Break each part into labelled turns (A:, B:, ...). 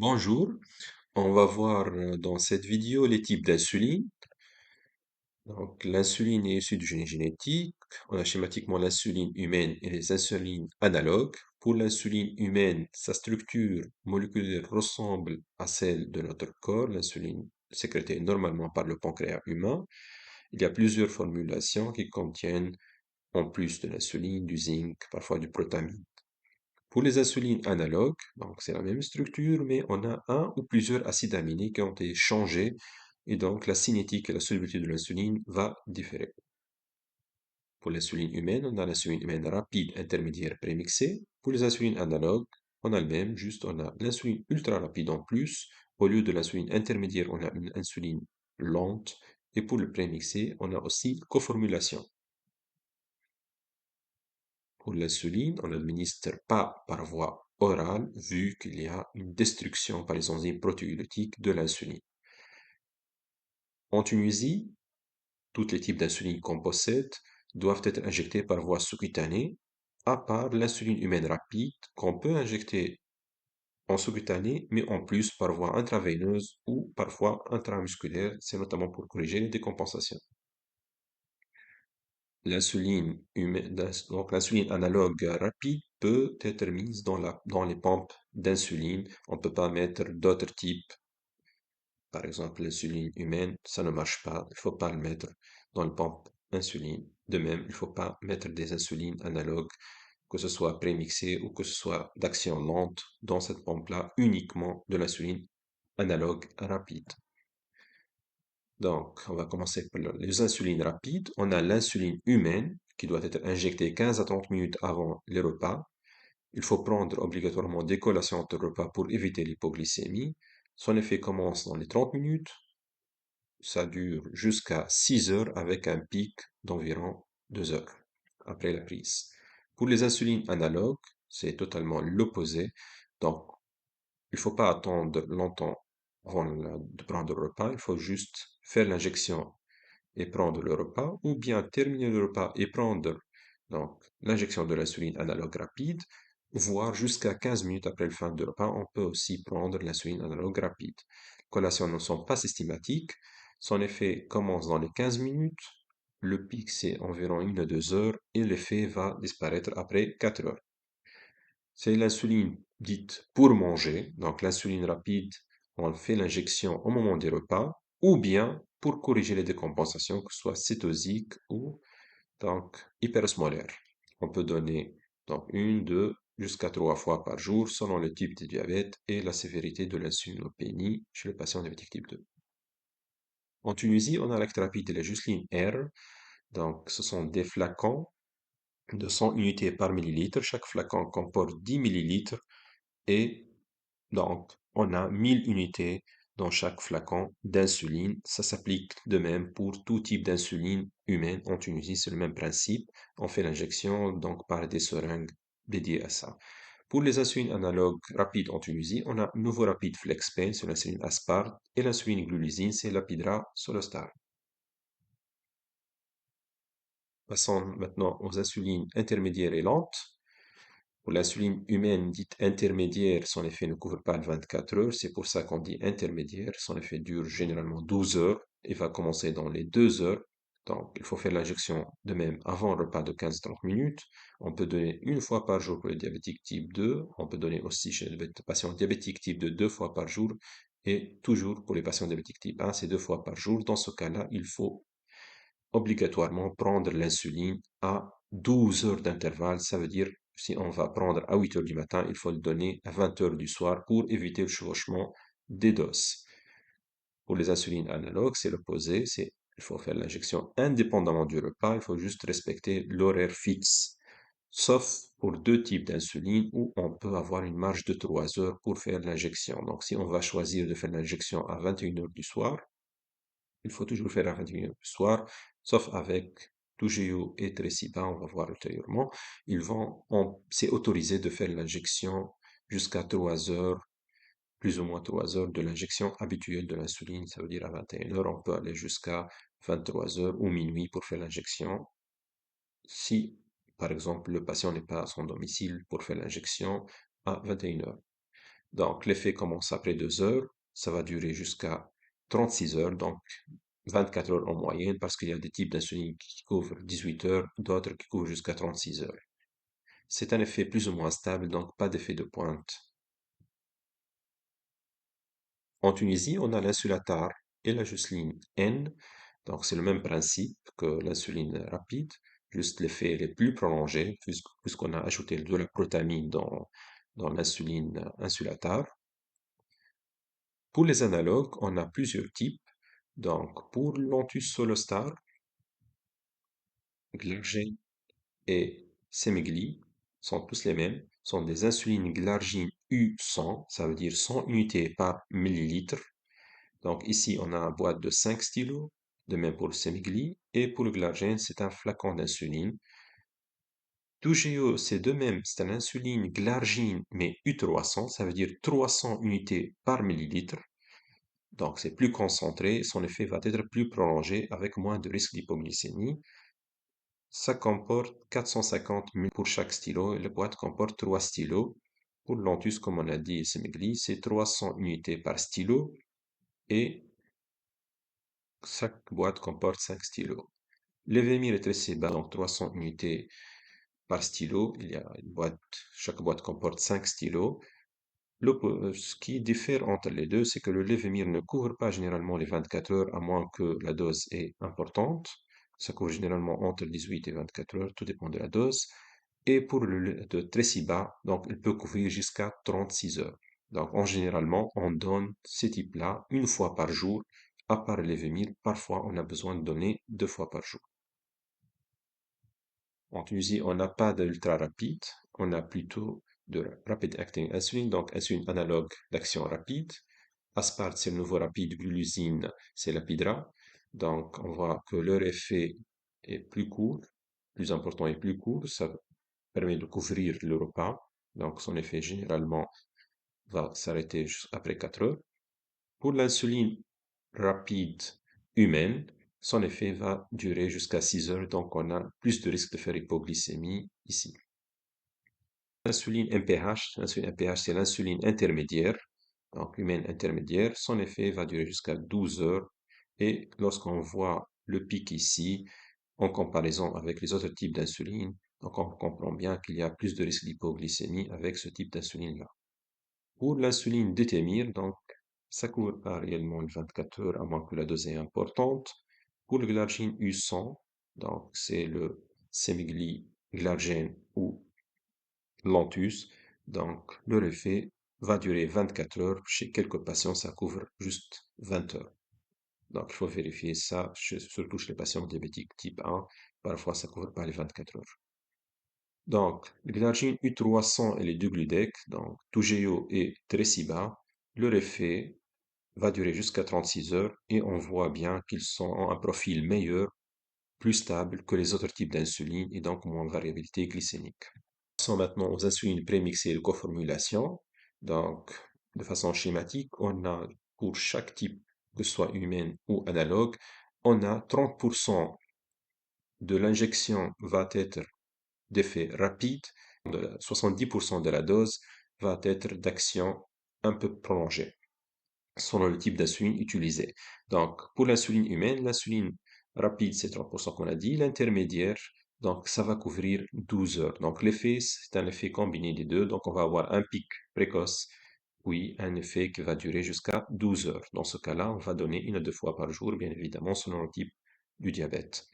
A: Bonjour, on va voir dans cette vidéo les types d'insuline. Donc, l'insuline est issue du génie génétique. On a schématiquement l'insuline humaine et les insulines analogues. Pour l'insuline humaine, sa structure moléculaire ressemble à celle de notre corps, l'insuline sécrétée normalement par le pancréas humain. Il y a plusieurs formulations qui contiennent, en plus de l'insuline, du zinc, parfois du protamine. Pour les insulines analogues, donc c'est la même structure, mais on a un ou plusieurs acides aminés qui ont été changés, et donc la cinétique et la solubilité de l'insuline va différer. Pour l'insuline humaine, on a l'insuline humaine rapide, intermédiaire, prémixée. Pour les insulines analogues, on a le même, juste on a l'insuline ultra rapide en plus. Au lieu de l'insuline intermédiaire, on a une insuline lente. Et pour le prémixé, on a aussi coformulation. Pour l'insuline, on n'administre pas par voie orale vu qu'il y a une destruction par les enzymes protéolytiques de l'insuline. En Tunisie, tous les types d'insuline qu'on possède doivent être injectés par voie sous-cutanée, à part l'insuline humaine rapide qu'on peut injecter en sous-cutanée, mais en plus par voie intraveineuse ou parfois intramusculaire, c'est notamment pour corriger les décompensations. L'insuline humaine, donc l'insuline analogue rapide peut être mise dans les pompes d'insuline. On ne peut pas mettre d'autres types. Par exemple, l'insuline humaine, ça ne marche pas. Il ne faut pas le mettre dans les pompes insuline. De même, il ne faut pas mettre des insulines analogues, que ce soit prémixées ou que ce soit d'action lente, dans cette pompe-là, uniquement de l'insuline analogue rapide. Donc, on va commencer par les insulines rapides. On a l'insuline humaine qui doit être injectée 15 à 30 minutes avant les repas. Il faut prendre obligatoirement des collations entre repas pour éviter l'hypoglycémie. Son effet commence dans les 30 minutes. Ça dure jusqu'à 6 heures avec un pic d'environ 2 heures après la prise. Pour les insulines analogues, c'est totalement l'opposé. Donc, il ne faut pas attendre longtemps avant de prendre le repas. Il faut juste faire l'injection et prendre le repas, ou bien terminer le repas et prendre donc l'injection de l'insuline analogue rapide, voire jusqu'à 15 minutes après le fin du repas, on peut aussi prendre l'insuline analogue rapide. Les collations ne sont pas systématiques, son effet commence dans les 15 minutes, le pic c'est environ 1 à 2 heures et l'effet va disparaître après 4 heures. C'est l'insuline dite pour manger, donc l'insuline rapide, on fait l'injection au moment des repas, ou bien pour corriger les décompensations, que ce soit cétosique ou donc hyperosmolaire. On peut donner donc une, deux, jusqu'à trois fois par jour selon le type de diabète et la sévérité de l'insulinopénie chez le patient diabétique type 2. En Tunisie, on a l'acte rapide de la Jusline R, donc ce sont des flacons de 100 unités par millilitre. Chaque flacon comporte 10 millilitres et donc on a 1000 unités dans chaque flacon d'insuline. Ça s'applique de même pour tout type d'insuline humaine en Tunisie, c'est le même principe. On fait l'injection donc par des seringues dédiées à ça. Pour les insulines analogues rapides en Tunisie, on a Nouveau Rapide FlexPen, c'est l'insuline Aspart, et l'insuline glulisine, c'est Lapidra Solostar. Passons maintenant aux insulines intermédiaires et lentes. Pour l'insuline humaine dite intermédiaire, son effet ne couvre pas le 24 heures, c'est pour ça qu'on dit intermédiaire. Son effet dure généralement 12 heures et va commencer dans les 2 heures. Donc, il faut faire l'injection de même avant le repas de 15-30 minutes. On peut donner une fois par jour pour les diabétiques type 2. On peut donner aussi chez les patients diabétiques type 2 deux fois par jour. Et toujours pour les patients diabétiques type 1, c'est deux fois par jour. Dans ce cas-là, il faut obligatoirement prendre l'insuline à 12 heures d'intervalle. Ça veut dire, si on va prendre à 8 heures du matin, il faut le donner à 20 heures du soir pour éviter le chevauchement des doses. Pour les insulines analogues, c'est l'opposé, il faut faire l'injection indépendamment du repas, il faut juste respecter l'horaire fixe. Sauf pour deux types d'insuline où on peut avoir une marge de 3 heures pour faire l'injection. Donc, si on va choisir de faire l'injection à 21 heures du soir, il faut toujours faire à 21 heures du soir, sauf avec Toujeo et Tresiba, on va voir ultérieurement. C'est autorisé de faire l'injection jusqu'à 3 heures, plus ou moins 3 heures de l'injection habituelle de l'insuline, ça veut dire à 21 heures, on peut aller jusqu'à 23 heures ou minuit pour faire l'injection. Si, par exemple, le patient n'est pas à son domicile pour faire l'injection à 21 heures. Donc, l'effet commence après 2 heures, ça va durer jusqu'à 36 heures, donc 24 heures en moyenne, parce qu'il y a des types d'insuline qui couvrent 18 heures, d'autres qui couvrent jusqu'à 36 heures. C'est un effet plus ou moins stable, donc pas d'effet de pointe. En Tunisie, on a l'insulatar et la Jocelyne N. Donc, c'est le même principe que l'insuline rapide, juste l'effet est plus prolongé, puisqu'on a ajouté de la protamine dans l'insuline insulatar. Pour les analogues, on a plusieurs types. Donc, pour l'Antus Solostar, Glargine et Semigli sont tous les mêmes, sont des insulines Glargine U100, ça veut dire 100 unités par millilitre. Donc ici, on a une boîte de 5 stylos, de même pour le Semigli, et pour le Glargine, c'est un flacon d'insuline. Tougeo, c'est de même, c'est une insuline Glargine, mais U300, ça veut dire 300 unités par millilitre. Donc c'est plus concentré, son effet va être plus prolongé avec moins de risque d'hypoglycémie. Ça comporte 450 ml pour chaque stylo et la boîte comporte 3 stylos. Pour l'Antus, comme on a dit, Semigli, c'est 300 unités par stylo et chaque boîte comporte 5 stylos. L'évémir est très bas, donc 300 unités par stylo. Il y a une boîte, chaque boîte comporte 5 stylos. Ce qui diffère entre les deux, c'est que le Levemir ne couvre pas généralement les 24 heures, à moins que la dose est importante. Ça couvre généralement entre 18 et 24 heures, tout dépend de la dose. Et pour le de Tresiba, donc il peut couvrir jusqu'à 36 heures. Donc en généralement, on donne ces types-là une fois par jour, à part le Levemir. Parfois, on a besoin de donner 2 fois par jour. En Tunisie, on n'a pas d'ultra rapide, on a plutôt de rapid acting insulin, donc insuline analogue d'action rapide. Aspart, c'est le nouveau rapide, glulusine, c'est l'apidra. Donc, on voit que leur effet est plus court, plus important et plus court. Ça permet de couvrir le repas. Donc, son effet généralement va s'arrêter juste après 4 heures. Pour l'insuline rapide humaine, son effet va durer jusqu'à 6 heures, donc on a plus de risque de faire hypoglycémie ici. L'insuline MPH, c'est l'insuline intermédiaire, donc humaine intermédiaire. Son effet va durer jusqu'à 12 heures. Et lorsqu'on voit le pic ici, en comparaison avec les autres types d'insuline, donc on comprend bien qu'il y a plus de risque d'hypoglycémie avec ce type d'insuline-là. Pour l'insuline détémir, donc, ça couvre pas réellement les 24 heures, à moins que la dose est importante. Pour le glargine U100, donc, c'est le Semigli, Glargine ou Lantus. Donc, leur effet va durer 24 heures. Chez quelques patients, ça couvre juste 20 heures. Donc, il faut vérifier ça, surtout chez les patients diabétiques type 1. Parfois, ça ne couvre pas les 24 heures. Donc, Glargine U300 et les Dugludex, donc Tougeo et Tresiba, leur effet va durer jusqu'à 36 heures et on voit bien qu'ils ont un profil meilleur, plus stable que les autres types d'insuline et donc moins de variabilité glycémique. Passons maintenant aux insulines prémixées de coformulation. Donc, de façon schématique, on a pour chaque type, que ce soit humaine ou analogue, on a 30% de l'injection va être d'effet rapide, 70% de la dose va être d'action un peu prolongée, selon le type d'insuline utilisé. Donc, pour l'insuline humaine, l'insuline rapide, c'est 30% qu'on a dit, l'intermédiaire, donc ça va couvrir 12 heures. Donc, l'effet, c'est un effet combiné des deux, donc on va avoir un pic précoce, oui, un effet qui va durer jusqu'à 12 heures. Dans ce cas-là, on va donner 1 à 2 fois par jour, bien évidemment, selon le type du diabète.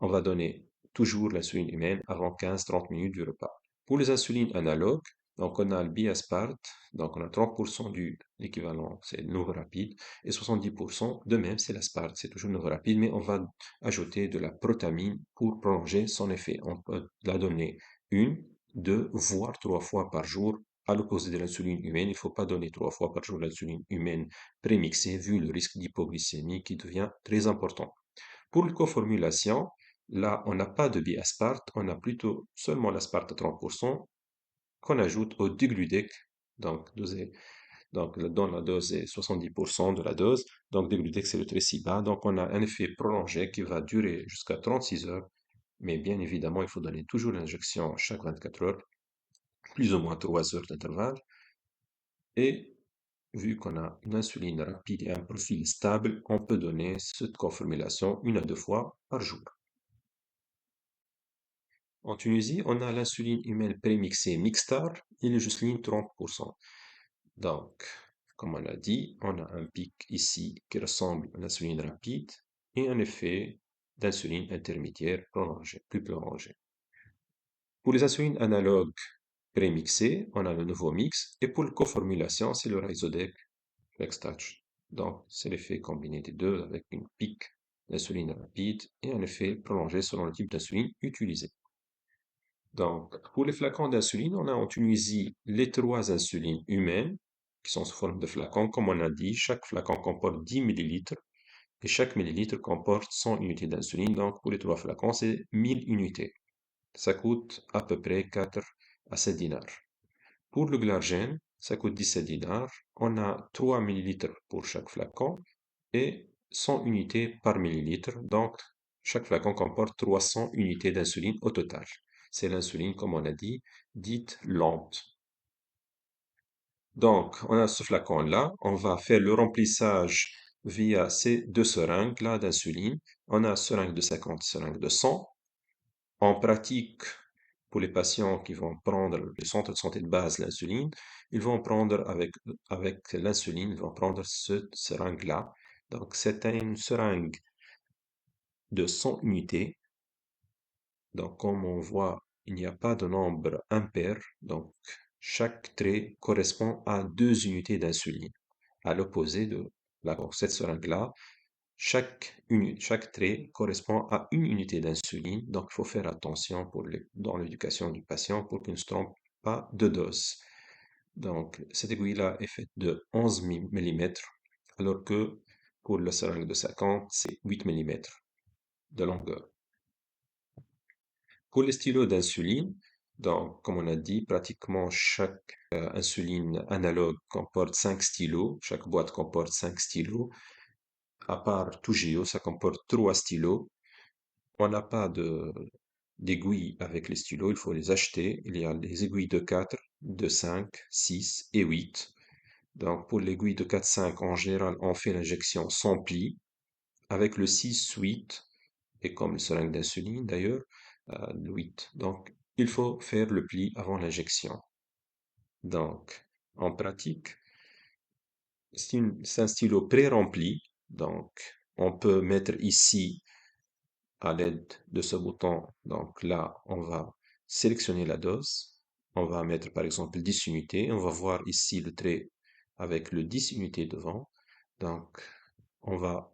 A: On va donner toujours l'insuline humaine avant 15-30 minutes du repas. Pour les insulines analogues, donc on a le biaspart, donc on a 30% du l'équivalent, c'est le nouveau rapide, et 70% de même, c'est l'aspart, c'est toujours nouveau rapide, mais on va ajouter de la protamine pour prolonger son effet. On peut la donner 1, 2, voire 3 fois par jour. À l'opposé de l'insuline humaine, il ne faut pas donner 3 fois par jour l'insuline humaine prémixée, vu le risque d'hypoglycémie qui devient très important. Pour le coformulation, là, on n'a pas de biasparte, on a plutôt seulement l'asparte à 30% qu'on ajoute au Degludex, donc dont la dose est 70% de la dose, donc Degludex c'est le Tresiba, donc on a un effet prolongé qui va durer jusqu'à 36 heures, mais bien évidemment, il faut donner toujours l'injection chaque 24 heures, plus ou moins 3 heures d'intervalle. Et vu qu'on a une insuline rapide et un profil stable, on peut donner cette coformulation 1 à 2 fois par jour. En Tunisie, on a l'insuline humaine prémixée Mixtar et le Jusline 30%. Donc, comme on a dit, on a un pic ici qui ressemble à l'insuline rapide et un effet d'insuline intermédiaire prolongé, plus prolongé. Pour les insulines analogues prémixées, on a le nouveau mix et pour la coformulation, c'est le Ryzodec Flextouch. Donc, c'est l'effet combiné des deux avec une pic d'insuline rapide et un effet prolongé selon le type d'insuline utilisé. Donc, pour les flacons d'insuline, on a en Tunisie les 3 insulines humaines qui sont sous forme de flacons. Comme on a dit, chaque flacon comporte 10 millilitres et chaque millilitre comporte 100 unités d'insuline. Donc, pour les 3 flacons, c'est 1000 unités. Ça coûte à peu près 4 à 7 dinars. Pour le glargène, ça coûte 17 dinars. On a 3 millilitres pour chaque flacon et 100 unités par millilitre. Donc, chaque flacon comporte 300 unités d'insuline au total. C'est l'insuline, comme on a dit, dite lente. Donc, on a ce flacon-là. On va faire le remplissage via ces 2 seringues-là d'insuline. On a seringue de 50, seringue de 100. En pratique, pour les patients qui vont prendre le centre de santé de base, l'insuline, ils vont prendre avec l'insuline, ils vont prendre cette seringue-là. Donc, c'est une seringue de 100 unités. Donc, comme on voit, il n'y a pas de nombre impair. Donc, chaque trait correspond à 2 unités d'insuline. À l'opposé de cette seringue-là, chaque trait correspond à 1 unité d'insuline. Donc, il faut faire attention dans l'éducation du patient pour qu'il ne se trompe pas de dose. Donc, cette aiguille-là est faite de 11 mm, alors que pour la seringue de 50, c'est 8 mm de longueur. Pour les stylos d'insuline, donc, comme on a dit, pratiquement chaque insuline analogue comporte 5 stylos. Chaque boîte comporte 5 stylos. À part Tougeo, ça comporte 3 stylos. On n'a pas d'aiguilles avec les stylos, il faut les acheter. Il y a les aiguilles de 4, de 5, 6 et 8. Donc, pour l'aiguille de 4-5, en général, on fait l'injection sans pli. Avec le 6-8, et comme le seringue d'insuline d'ailleurs, le 8. Donc, il faut faire le pli avant l'injection. Donc, en pratique, c'est un stylo pré-rempli. Donc, on peut mettre ici, à l'aide de ce bouton, donc là, on va sélectionner la dose. On va mettre par exemple 10 unités. On va voir ici le trait avec le 10 unités devant. Donc, on va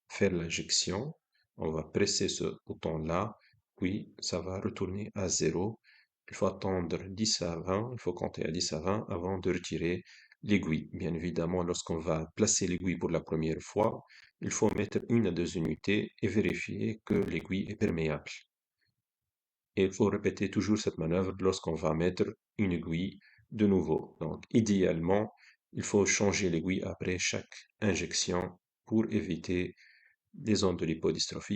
A: faire l'injection, on va presser ce bouton-là, puis ça va retourner à 0. Il faut attendre 10 à 20, il faut compter à 10 à 20 avant de retirer l'aiguille. Bien évidemment, lorsqu'on va placer l'aiguille pour la première fois, il faut mettre 1 à 2 unités et vérifier que l'aiguille est perméable. Et il faut répéter toujours cette manœuvre lorsqu'on va mettre une aiguille de nouveau. Donc, idéalement, il faut changer l'aiguille après chaque injection pour éviter des ondes de lipodystrophie